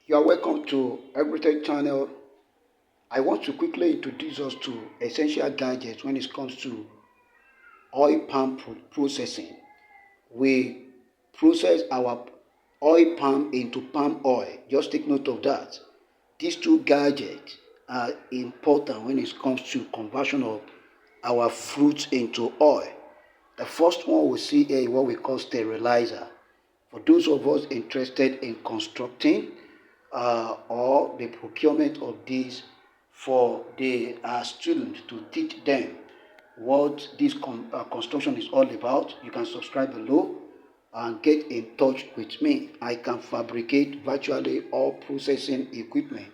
You are welcome to Everything Channel. I want to quickly introduce us to essential gadgets when it comes to oil palm processing. We process our oil palm into palm oil. Just take note of that. These two gadgets are important when it comes to conversion of our fruits into oil. The first one we see here is what we call sterilizer. For those of us interested in constructing or the procurement of these for the students to teach them what this construction is all about, you can subscribe below and get in touch with me. I can fabricate virtually all processing equipment.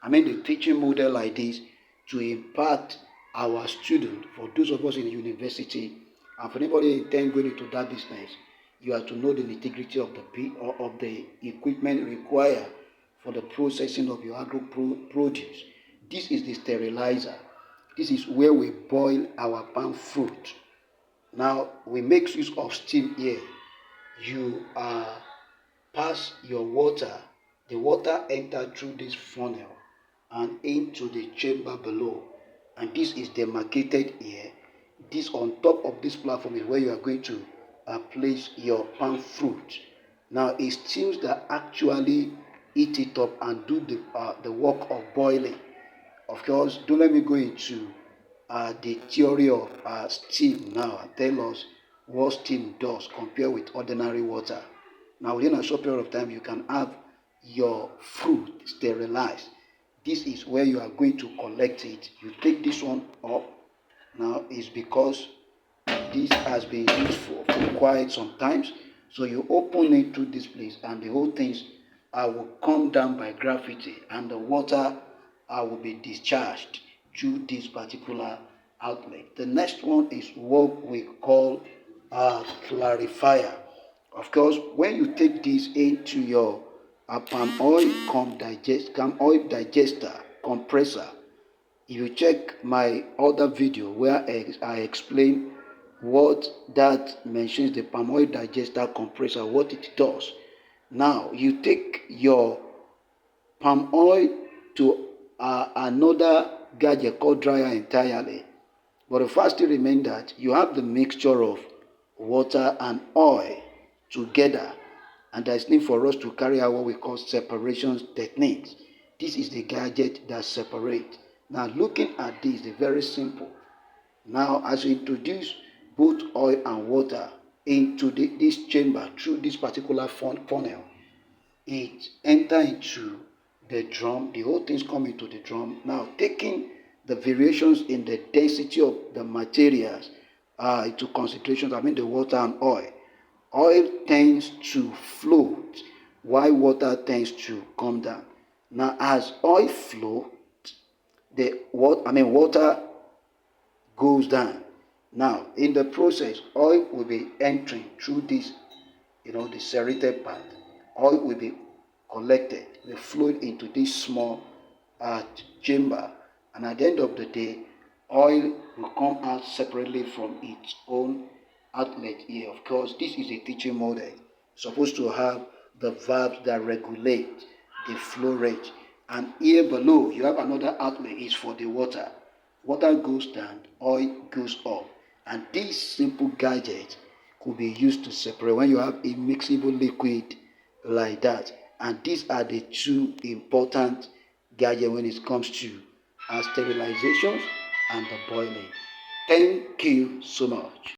I mean the teaching model like this to impart our students, for those of us in the university, and for anybody intending going into that business, you have to know the integrity of the equipment required for the processing of your agro produce. This is the sterilizer. This is where we boil our palm fruit. Now we make use of steam here. You pass your water. The water enter through this funnel and into the chamber below. And this is demarcated here. This on top of this platform is where you are going to place your palm fruit. Now it's steams that actually eat it up and do the work of boiling. Of course, don't let me go into the theory of steam now and tell us what steam does compared with ordinary water. Now, within a short period of time, you can have your fruit sterilized. This is where you are going to collect it. You take this one up. Now, it's because this has been used for quite some times. So you open it to this place and the whole things will come down by gravity and the water will be discharged through this particular outlet. The next one is what we call a clarifier. Of course, when you take this into your palm oil digester compressor, if you check my other video where I explain what that mentions the palm oil digester compressor, what it does. Now you take your palm oil to another gadget called dryer entirely. But the fact still remains that you have the mixture of water and oil together, and there is need for us to carry out what we call separation techniques. This is the gadget that separates. Now looking at this, it's very simple. Now as you introduce both oil and water into this chamber through this particular funnel, it enter into the drum. The whole things come into the drum. Now taking the variations in the density of the materials into consideration, I mean the water and oil. Oil tends to float while water tends to come down. Now as oil flows, water goes down. Now in the process, oil will be entering through this, the serrated part. Oil will be collected, will flow into this small chamber, and at the end of the day, oil will come out separately from its own outlet here. Of course, this is a teaching model. Supposed to have the valves that regulate the flow rate, and here below you have another outlet is for the water. Water goes down, oil goes up, and this simple gadget could be used to separate when you have a mixable liquid like that. And these are the two important gadgets when it comes to sterilizations and the boiling. Thank you so much.